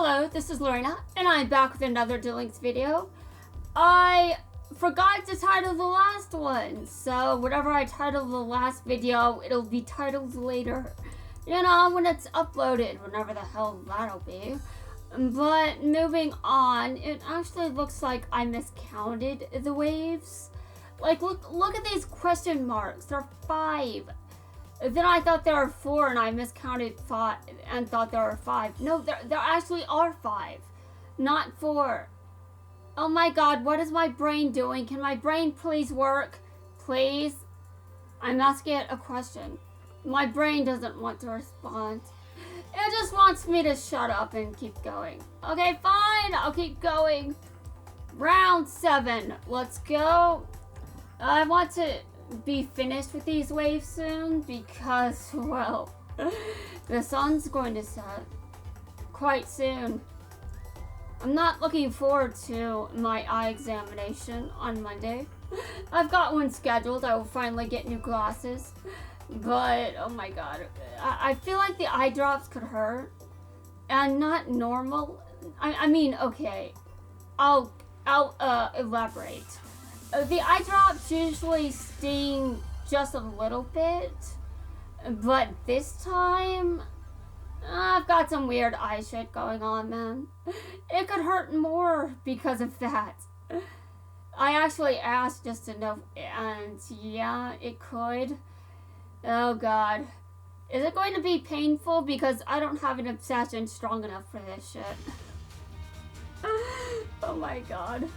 Hello, this is Lorena, and I'm back with another Duel Links video. I forgot to title the last one, so whatever I title the last video, it'll be titled later. You know, when it's uploaded, whenever the hell that'll be. But moving on, it actually looks like I miscounted the waves. Like, look at these question marks. There are 5. Then I thought there were 4 and I miscounted 5 and thought there were 5. No, there actually are 5, not 4. Oh my god, what is my brain doing? Can my brain please work? Please? I'm asking it a question. My brain doesn't want to respond. It just wants me to shut up and keep going. Okay, fine, I'll keep going. Round 7, let's go. I want to be finished with these waves soon because, well, the sun's going to set quite soon. I'm not looking forward to my eye examination on Monday. I've got one scheduled. I will finally get new glasses, but oh my god, I feel like the eye drops could hurt and not normal. I mean, okay, I'll elaborate. The eye drops usually sting just a little bit, but this time, I've got some weird eye shit going on, man. It could hurt more because of that. I actually asked just to know, and yeah, it could. Oh god. Is it going to be painful? Because I don't have an obsession strong enough for this shit. Oh my god.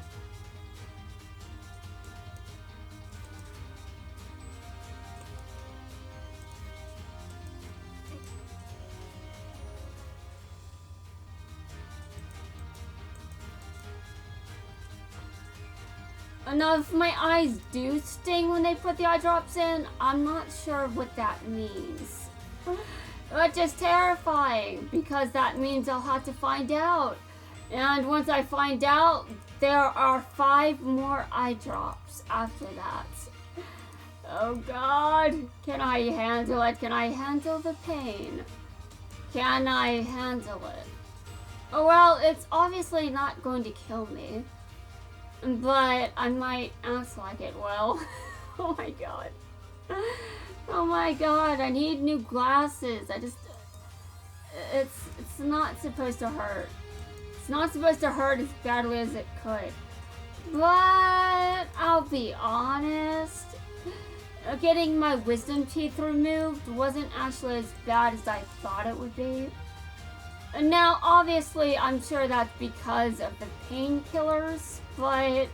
Now, if my eyes do sting when they put the eye drops in, I'm not sure what that means. Which is terrifying, because that means I'll have to find out. And once I find out, there are 5 more eye drops after that. Oh god, can I handle it? Can I handle the pain? Can I handle it? Oh well, it's obviously not going to kill me. But I might act like it will. Oh my god. Oh my god, I need new glasses. It's not supposed to hurt. It's not supposed to hurt as badly as it could. But I'll be honest. Getting my wisdom teeth removed wasn't actually as bad as I thought it would be. Now, obviously, I'm sure that's because of the painkillers, but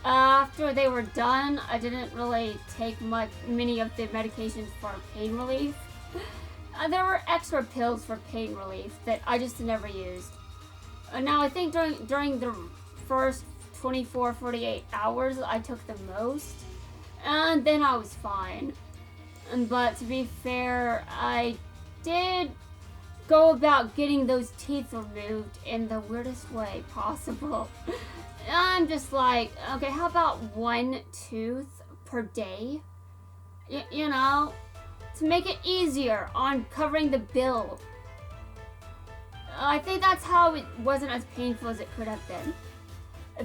after they were done, I didn't really take many of the medications for pain relief. There were extra pills for pain relief that I just never used. Now, I think during the first 24-48 hours, I took the most, and then I was fine. But to be fair, I did go about getting those teeth removed in the weirdest way possible. I'm just like, okay, how about 1 tooth per day? You know, to make it easier on covering the bill. I think that's how it wasn't as painful as it could have been.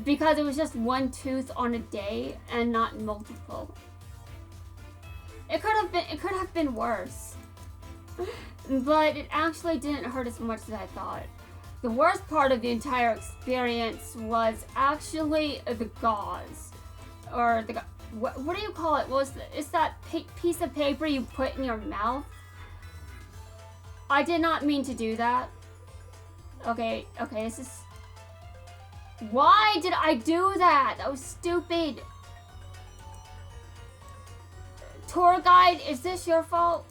Because it was just 1 tooth on a day and not multiple. It could have been worse. But it actually didn't hurt as much as I thought. The worst part of the entire experience was actually the gauze. Or the what do you call it? It's that piece of paper you put in your mouth. I did not mean to do that. Okay, this is... Why did I do that? That was stupid. Tour guide, is this your fault?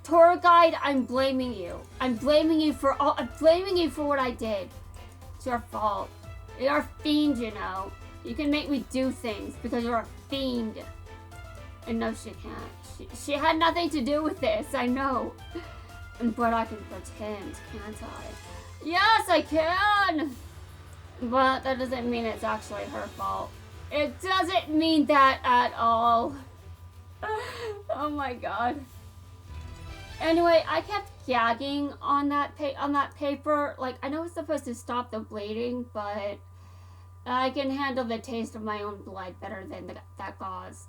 Tour guide, I'm blaming you. I'm blaming you for what I did. It's your fault. You're a fiend, you know. You can make me do things because you're a fiend. And no, she can't. She had nothing to do with this, I know. But I can pretend, can't I? Yes, I can! But that doesn't mean it's actually her fault. It doesn't mean that at all. Oh my god. Anyway, I kept gagging on that paper. Like, I know it's supposed to stop the bleeding, but I can handle the taste of my own blood better than that gauze.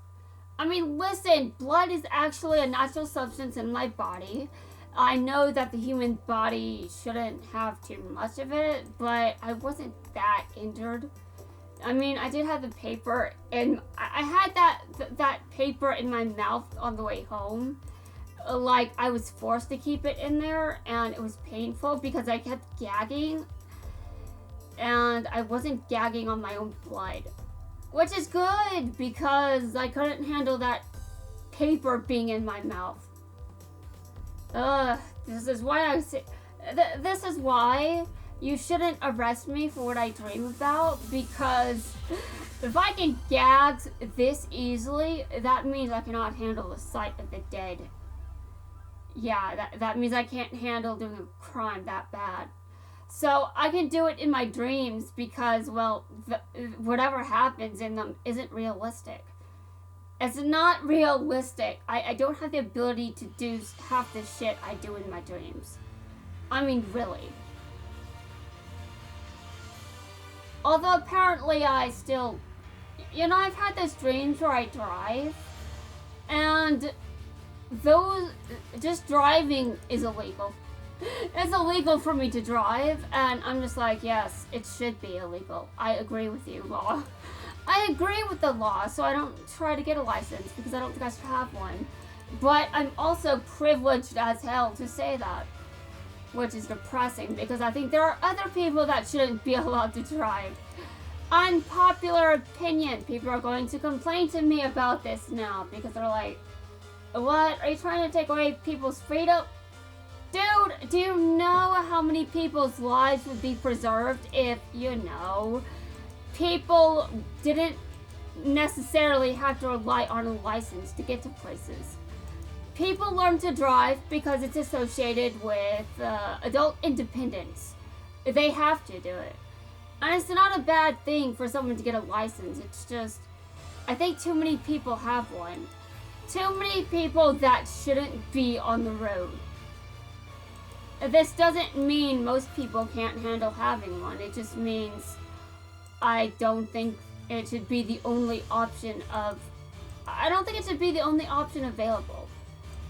I mean, listen, blood is actually a natural substance in my body. I know that the human body shouldn't have too much of it, but I wasn't that injured. I mean, I did have the paper, and I had that paper in my mouth on the way home. Like, I was forced to keep it in there, and it was painful because I kept gagging, and I wasn't gagging on my own blood. Which is good, because I couldn't handle that paper being in my mouth. This is why this is why you shouldn't arrest me for what I dream about, because if I can gag this easily, that means I cannot handle the sight of the dead. Yeah, that means I can't handle doing a crime that bad. So I can do it in my dreams because, well, whatever happens in them isn't realistic. It's not realistic. I don't have the ability to do half the shit I do in my dreams. I mean, really. Although apparently I still... You know, I've had those dreams where I drive, and those... Just driving is illegal. It's illegal for me to drive, and I'm just like, yes, it should be illegal. I agree with you, law. I agree with the law, so I don't try to get a license, because I don't think I should have one. But I'm also privileged as hell to say that, which is depressing, because I think there are other people that shouldn't be allowed to drive. Unpopular opinion. People are going to complain to me about this now, because they're like, what? Are you trying to take away people's freedom? Dude, do you know how many people's lives would be preserved if, you know, people didn't necessarily have to rely on a license to get to places? People learn to drive because it's associated with adult independence. They have to do it. And it's not a bad thing for someone to get a license. It's just, I think too many people have one. Too many people that shouldn't be on the road. This doesn't mean most people can't handle having one. It just means I don't think it should be the only option I don't think it should be the only option available.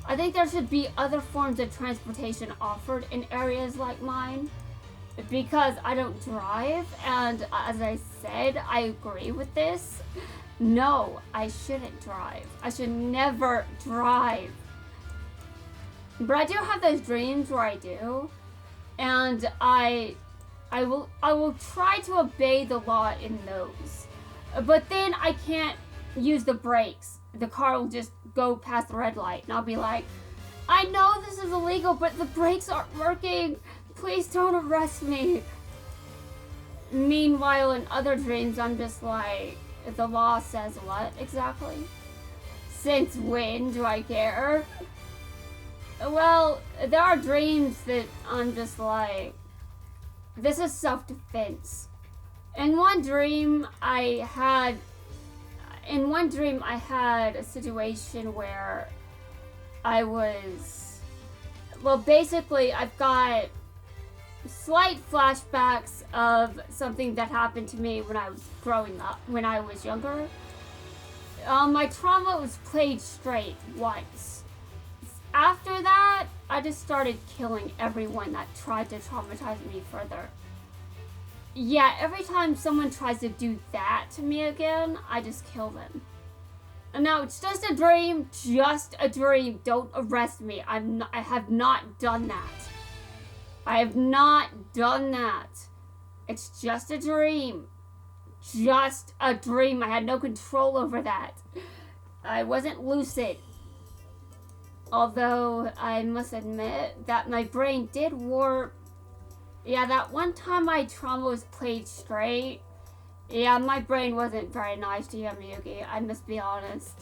I think there should be other forms of transportation offered in areas like mine, because I don't drive, and as I said, I agree with this. No, I shouldn't drive. I should never drive. But I do have those dreams where I do, and I will try to obey the law in those. But then I can't use the brakes. The car will just go past the red light, and I'll be like, I know this is illegal, but the brakes aren't working. Please don't arrest me. Meanwhile, in other dreams, I'm just like, the law says what exactly? Since when do I care? Well, there are dreams that I'm just like, this is self-defense. In one dream, I had a situation where I was, well, basically, I've got slight flashbacks of something that happened to me when I was growing up, when I was younger. My trauma was played straight once. After that, I just started killing everyone that tried to traumatize me further. Yeah, every time someone tries to do that to me again, I just kill them. And now it's just a dream, Don't arrest me. I have not done that. I have not done that. It's just a dream. Just a dream. I had no control over that. I wasn't lucid. Although, I must admit that my brain did warp. Yeah, that one time my trauma was played straight. Yeah, my brain wasn't very nice to Yamiyuki, I must be honest.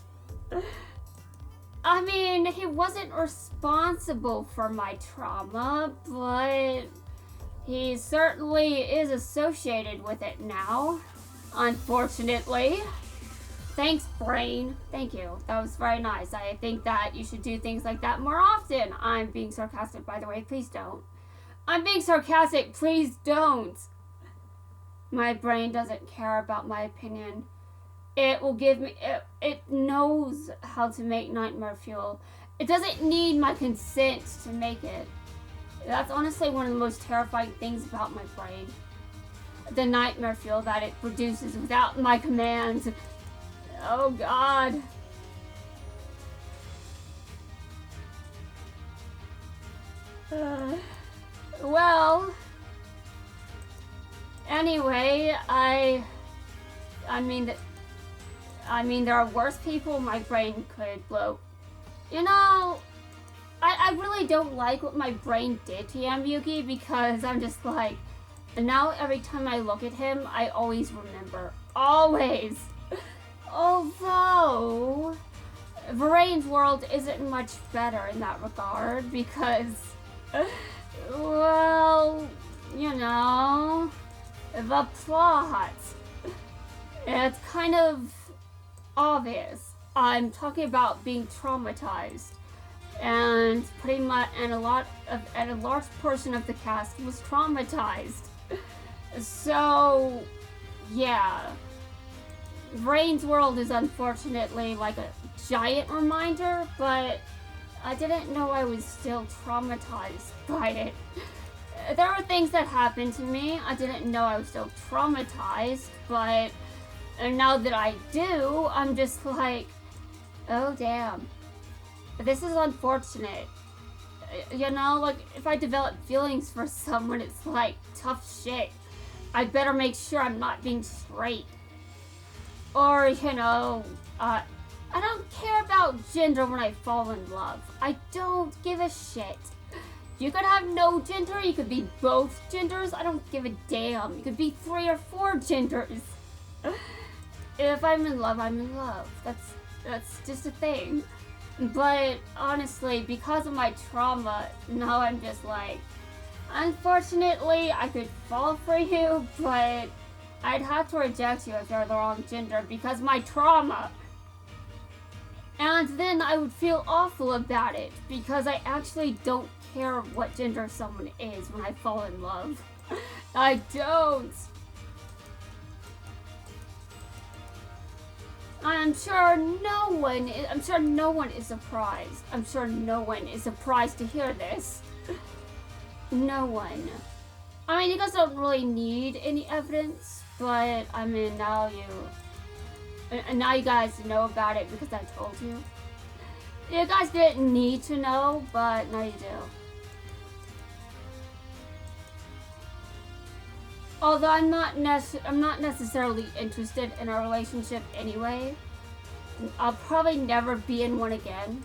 I mean, he wasn't responsible for my trauma, but he certainly is associated with it now, unfortunately. Thanks, brain. Thank you. That was very nice. I think that you should do things like that more often. I'm being sarcastic, by the way. Please don't. I'm being sarcastic. Please don't. My brain doesn't care about my opinion. It will give me... It knows how to make nightmare fuel. It doesn't need my consent to make it. That's honestly one of the most terrifying things about my brain. The nightmare fuel that it produces without my commands. Oh God. Well, anyway, I mean there are worse people my brain could blow. You know, I really don't like what my brain did to Yamyuki, because I'm just like, now every time I look at him, I always remember. Always. Although, Varane's world isn't much better in that regard, because, well, you know, the plot. It's kind of obvious. I'm talking about being traumatized, and pretty much, and a large portion of the cast was traumatized. So, yeah. Varane's world is unfortunately like a giant reminder, but I didn't know I was still traumatized by it. There were things that happened to me. I didn't know I was still traumatized, but now that I do, I'm just like, oh damn. This is unfortunate. You know, like, if I develop feelings for someone, it's like tough shit. I better make sure I'm not being straight. Or, you know, I don't care about gender when I fall in love. I don't give a shit. You could have no gender, you could be both genders, I don't give a damn. You could be 3 or 4 genders. If I'm in love, I'm in love. That's just a thing. But honestly, because of my trauma, now I'm just like, unfortunately, I could fall for you, but I'd have to reject you if you're the wrong gender because of my trauma. And then I would feel awful about it because I actually don't care what gender someone is when I fall in love. I don't. I'm sure no one is surprised. I'm sure no one is surprised to hear this. No one. I mean, you guys don't really need any evidence, but I mean, now you guys know about it because I told you. You guys didn't need to know, but now you do. Although I'm not necessarily interested in a relationship anyway. I'll probably never be in one again.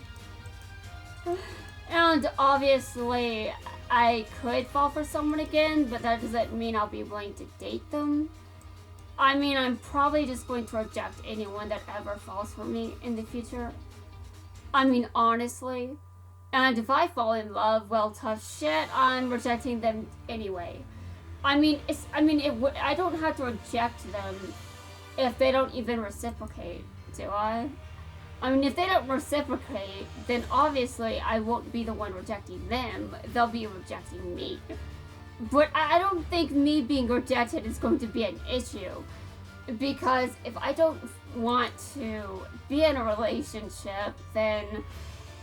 And obviously, I could fall for someone again, but that doesn't mean I'll be willing to date them. I mean, I'm probably just going to reject anyone that ever falls for me in the future. I mean, honestly. And if I fall in love, well, tough shit, I'm rejecting them anyway. I mean, I don't have to reject them if they don't even reciprocate, do I? I mean, if they don't reciprocate, then obviously I won't be the one rejecting them. They'll be rejecting me. But I don't think me being rejected is going to be an issue. Because if I don't want to be in a relationship, then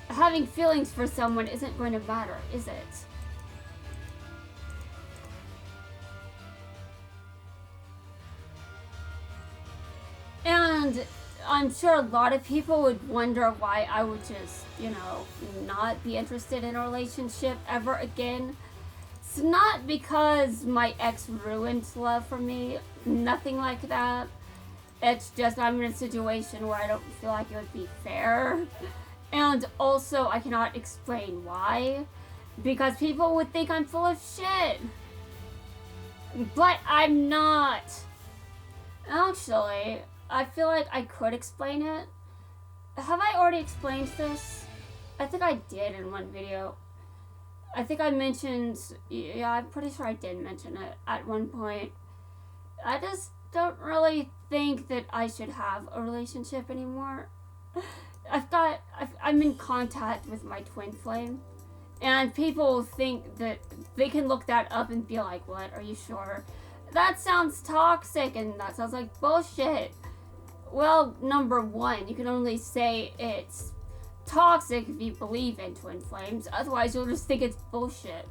having feelings for someone isn't going to matter, is it? And I'm sure a lot of people would wonder why I would just, you know, not be interested in a relationship ever again. It's not because my ex ruined love for me, nothing like that. It's just I'm in a situation where I don't feel like it would be fair. And also I cannot explain why. Because people would think I'm full of shit. But I'm not. Actually, I feel like I could explain it. Have I already explained this? I think I did in one video. I think I mentioned, yeah, I'm pretty sure I did mention it at one point. I just don't really think that I should have a relationship anymore. I'm in contact with my twin flame. And people think that they can look that up and be like, what, are you sure? That sounds toxic and that sounds like bullshit. Well, number one, you can only say it's toxic if you believe in twin flames. Otherwise, you'll just think it's bullshit.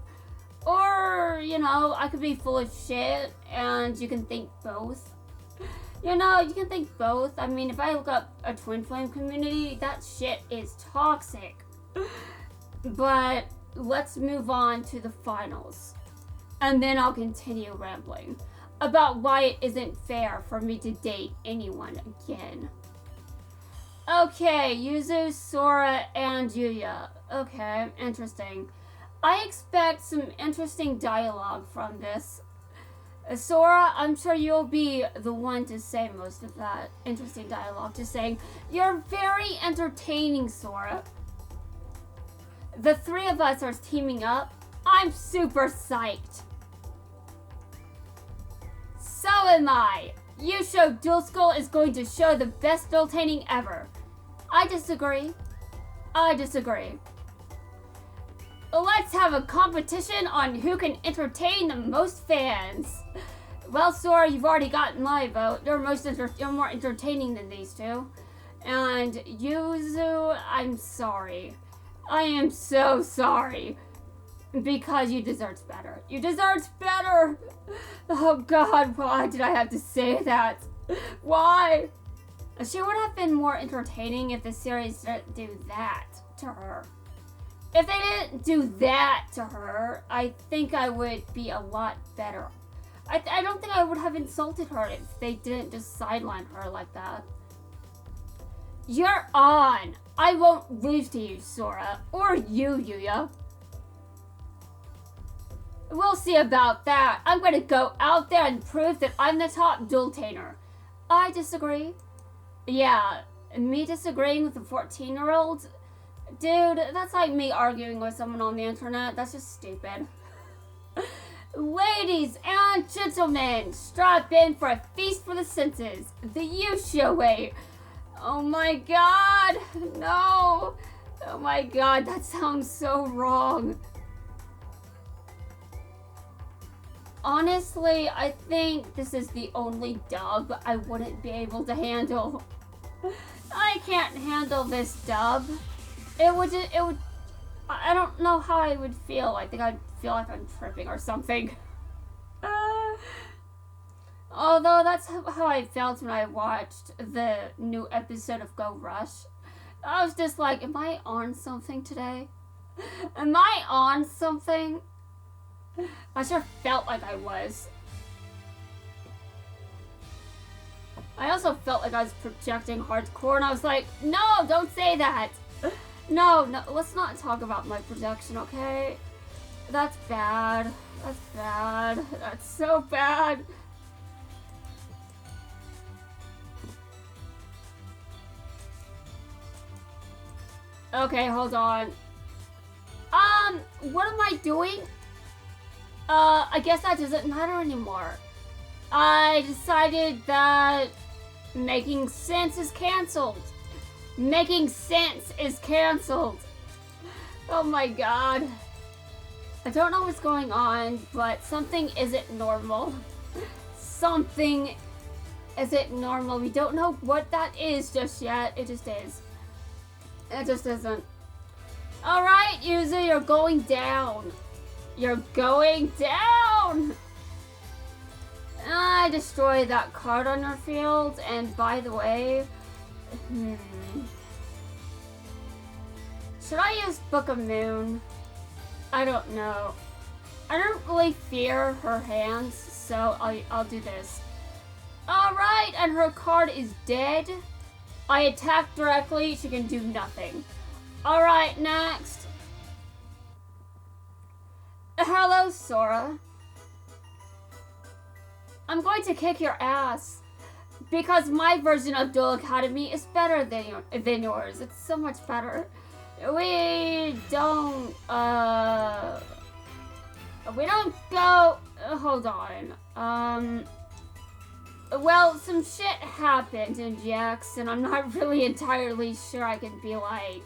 Or, you know, I could be full of shit and you can think both. You know, you can think both. I mean, if I look up a twin flame community, that shit is toxic. But let's move on to the finals. And then I'll continue rambling about why it isn't fair for me to date anyone again. Okay, Yuzu, Sora, and Yuya. Okay, interesting. I expect some interesting dialogue from this. Sora, I'm sure you'll be the one to say most of that interesting dialogue. Just saying, you're very entertaining, Sora. The three of us are teaming up. I'm super psyched. So am I. You show Duel School is going to show the best dueltating ever. I disagree. I disagree. Let's have a competition on who can entertain the most fans. Well, Sora, you've already gotten my vote. You're more entertaining than these two. And Yuzu, I'm sorry. I am so sorry. Because you deserve better. You deserve better. Oh God, why did I have to say that? Why? She would have been more entertaining if the series didn't do that to her. If they didn't do that to her, I think I would be a lot better. I don't think I would have insulted her if they didn't just sideline her like that. You're on. I won't lose to you, Sora. Or you, Yuya. We'll see about that. I'm gonna go out there and prove that I'm the top dueltainer. I disagree. Yeah, me disagreeing with a 14-year-old? Dude, that's like me arguing with someone on the internet. That's just stupid. Ladies and gentlemen, strap in for a feast for the senses. The Yusha way. Oh my God, no. Oh my God, that sounds so wrong. Honestly, I think this is the only dub I wouldn't be able to handle. I can't handle this dub. It would, I don't know how I would feel. I think I'd feel like I'm tripping or something. Although that's how I felt when I watched the new episode of Go Rush. I was just like, am I on something today? Am I on something? I sure felt like I was. I also felt like I was projecting hardcore, and I was like, no, don't say that. No, let's not talk about my projection, okay? That's bad. That's bad. That's so bad. Okay, hold on. What am I doing? I guess that doesn't matter anymore. I decided that making sense is canceled. Making sense is canceled. Oh my God. I don't know what's going on, but something isn't normal. Something isn't normal. We don't know what that is just yet. It just is. It just isn't. Alright, Yuzu, you're going down. You're going down! I destroyed that card on your field, and by the way, should I use Book of Moon? I don't know. I don't really fear her hands, so I'll do this. Alright, and her card is dead. I attack directly, she can do nothing. Alright, next. Hello, Sora. I'm going to kick your ass. Because my version of Duel Academy is better than yours. It's so much better. We don't go... hold on. Well, some shit happened in GX, and I'm not really entirely sure I can be like,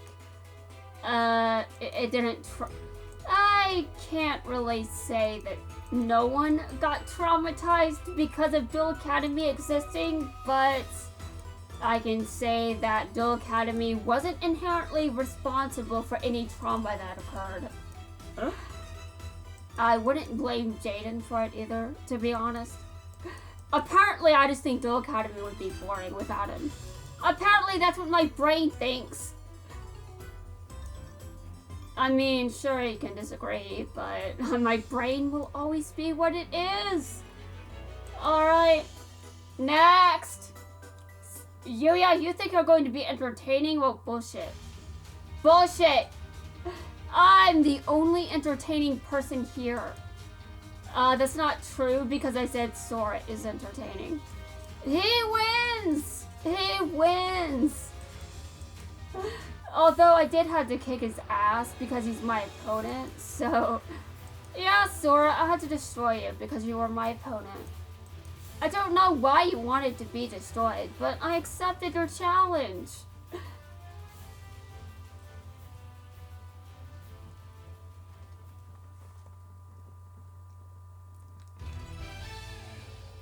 it didn't. I can't really say that no one got traumatized because of Duel Academy existing, but I can say that Duel Academy wasn't inherently responsible for any trauma that occurred. I wouldn't blame Jaden for it either, to be honest. Apparently, I just think Duel Academy would be boring without him. Apparently, that's what my brain thinks. I mean, sure, you can disagree, but my brain will always be what it is. Alright, next. Yuya, you think you're going to be entertaining? Well, bullshit. Bullshit! I'm the only entertaining person here. That's not true because I said Sora is entertaining. He wins! He wins! Although I did have to kick his ass because he's my opponent, so... Yeah, Sora, I had to destroy you because you were my opponent. I don't know why you wanted to be destroyed, but I accepted your challenge.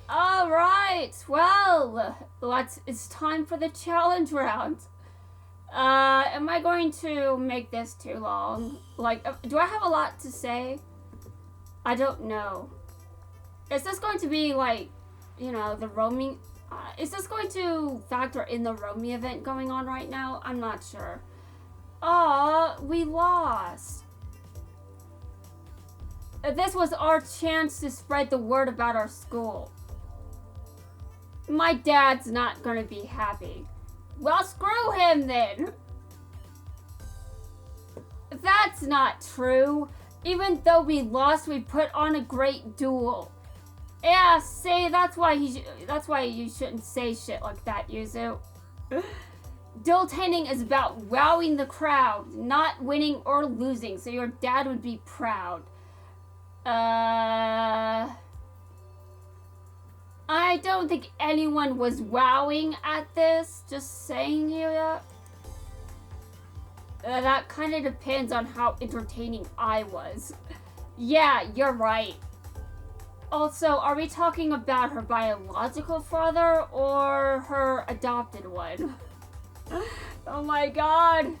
Alright, well, it's time for the challenge round. Am I going to make this too long? Like, do I have a lot to say? I don't know. Is this going to be like, you know, the roaming? Is this going to factor in the roaming event going on right now? I'm not sure. Aw, we lost. This was our chance to spread the word about our school. My dad's not gonna be happy. Well, screw him then. That's not true. Even though we lost, we put on a great duel. Yeah, see, that's why you shouldn't say shit like that, Yuzu. Duel-taining is about wowing the crowd, not winning or losing, so your dad would be proud. I don't think anyone was wowing at this, just saying here. That kind of depends on how entertaining I was. Yeah, you're right. Also, are we talking about her biological father or her adopted one? Oh my god.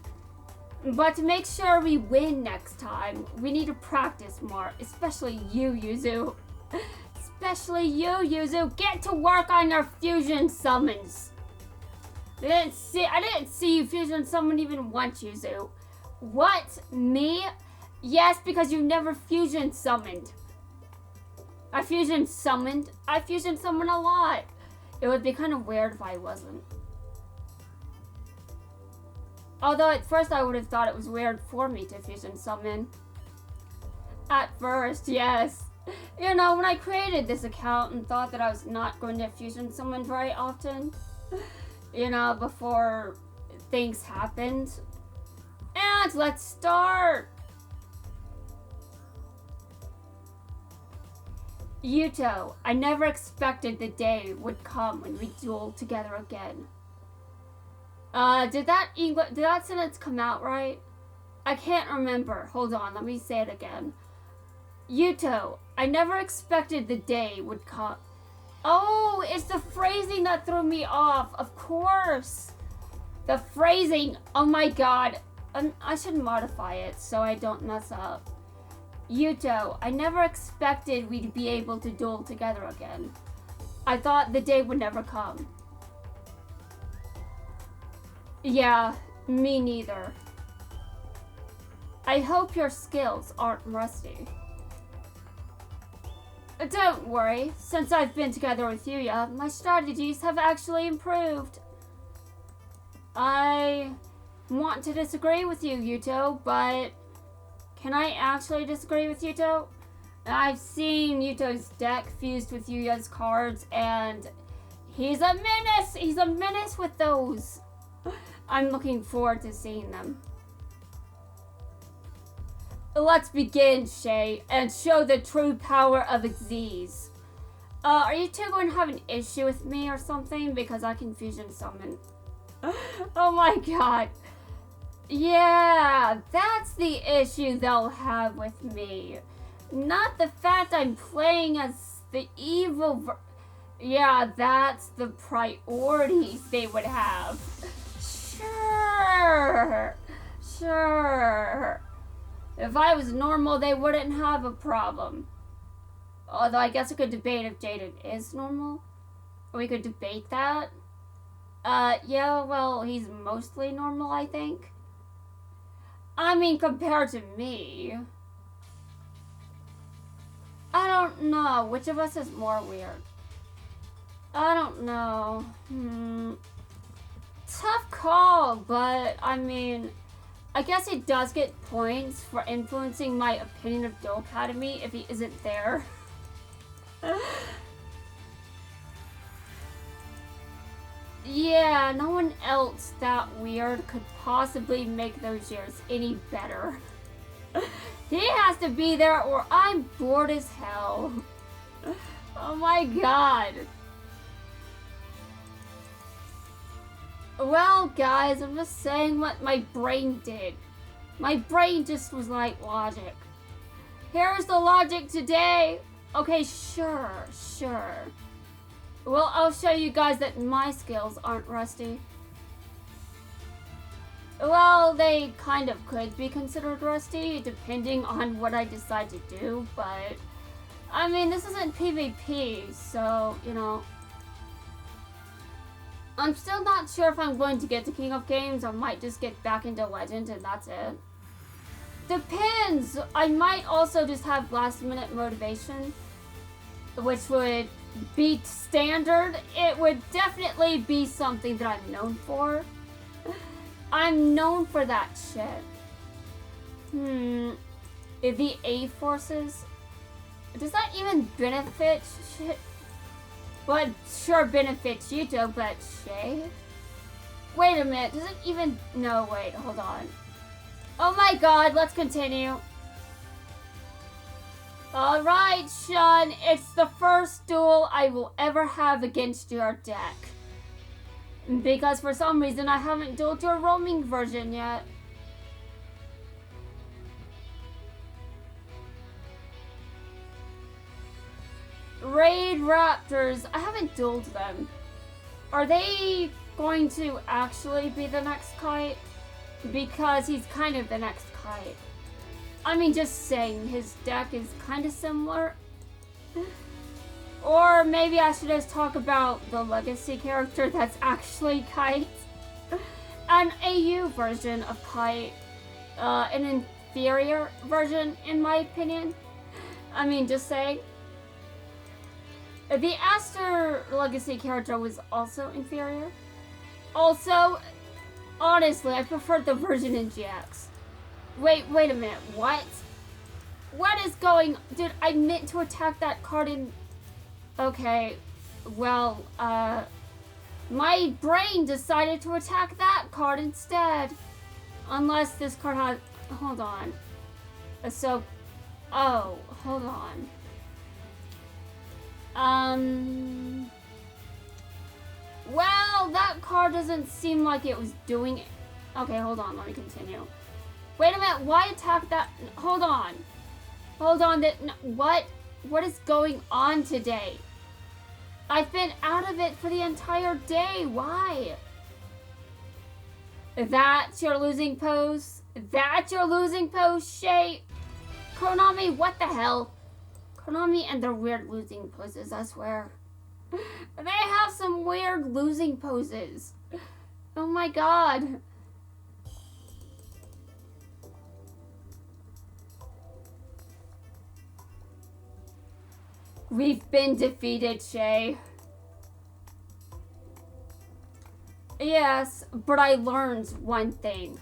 But to make sure we win next time, we need to practice more, especially you, Yuzu. Especially you, Yuzu. Get to work on your fusion summons. I didn't see you fusion summon even once, Yuzu. What? Me? Yes, because you never fusion summoned. I fusion summoned a lot. It would be kind of weird if I wasn't. Although at first I would have thought it was weird for me to fusion summon. At first, yes. You know, when I created this account and thought that I was not going to fusion summon very often, you know, before things happened. And let's start! Yuto, I never expected the day would come when we dueled together again. Did that sentence come out right? I can't remember. Hold on, let me say it again. Yuto, I never expected the day would come. Oh, it's the phrasing that threw me off. Of course. The phrasing. Oh my god. I should modify it so I don't mess up. Yuto, I never expected we'd be able to duel together again. I thought the day would never come. Yeah, me neither. I hope your skills aren't rusty. Don't worry, since I've been together with Yuya, my strategies have actually improved. I want to disagree with you, Yuto, but can I actually disagree with Yuto? I've seen Yuto's deck fused with Yuya's cards, and he's a menace! He's a menace with those! I'm looking forward to seeing them. Let's begin, Shay, and show the true power of Xyz. Are you two going to have an issue with me or something? Because I can fusion summon. Oh my god. Yeah, that's the issue they'll have with me. Not the fact I'm playing as the evil yeah, that's the priorities they would have. Sure. Sure. If I was normal, they wouldn't have a problem. Although I guess we could debate if Jaden is normal. We could debate that. Yeah, well, he's mostly normal, I think. I mean, compared to me. I don't know. Which of us is more weird? I don't know. Tough call, but I mean, I guess he does get points for influencing my opinion of Duel Academy if he isn't there. Yeah, no one else that weird could possibly make those years any better. He has to be there or I'm bored as hell. Oh my god. Well, guys, I'm just saying what my brain did. My brain just was like, logic. Here's the logic today. Okay, sure. Well, I'll show you guys that my skills aren't rusty. Well, they kind of could be considered rusty, depending on what I decide to do, but... I mean, this isn't PvP, so, you know... I'm still not sure if I'm going to get to King of Games, I might just get back into Legend, and that's it. Depends! I might also just have last-minute motivation, which would beat standard. It would definitely be something that I'm known for. I'm known for that shit. The A forces? Does that even benefit shit? Well, it sure benefits you too, but Shay? Wait a minute, does it even... No, wait, hold on. Oh my god, let's continue. Alright, Sean, it's the first duel I will ever have against your deck. Because for some reason I haven't dueled your roaming version yet. Raid Raptors, I haven't dueled them. Are they going to actually be the next Kite? Because he's kind of the next Kite. I mean, just saying, his deck is kind of similar. Or maybe I should just talk about the legacy character that's actually Kite. An AU version of Kite. An inferior version, in my opinion. I mean, just saying. The Aster legacy character was also inferior. Also, honestly, I preferred the version in GX. Wait a minute, what? What is going... Dude, I meant to attack that card in... Okay, well, my brain decided to attack that card instead. Unless this card has... Hold on. So... Oh, hold on. Well, that card doesn't seem like it was doing it. Okay, hold on, let me continue. Wait a minute, why attack that? Hold on. What is going on today? I've been out of it for the entire day, why? That's your losing pose? That's your losing pose, Shay? Konami, what the hell? Konami and their weird losing poses, I swear. They have some weird losing poses. Oh my god. We've been defeated, Shay. Yes, but I learned one thing.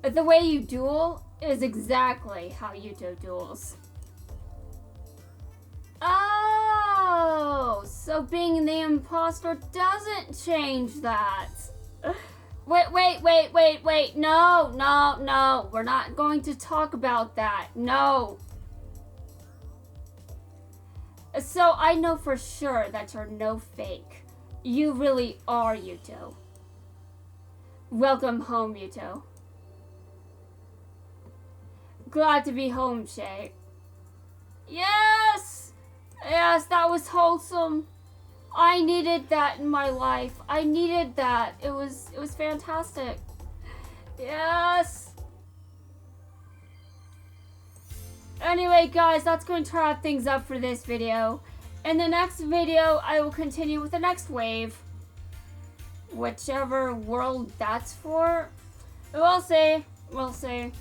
The way you duel is exactly how you do duels. Oh, so being the imposter doesn't change that. Wait. No. We're not going to talk about that. No. So I know for sure that you're no fake. You really are Yuto. Welcome home, Yuto. Glad to be home, Shay. Yes! Yes, that was wholesome. I needed that in my life. I needed that. It was fantastic. Yes! Anyway, guys, that's going to wrap things up for this video. In the next video, I will continue with the next wave. Whichever world that's for. We'll see. We'll see.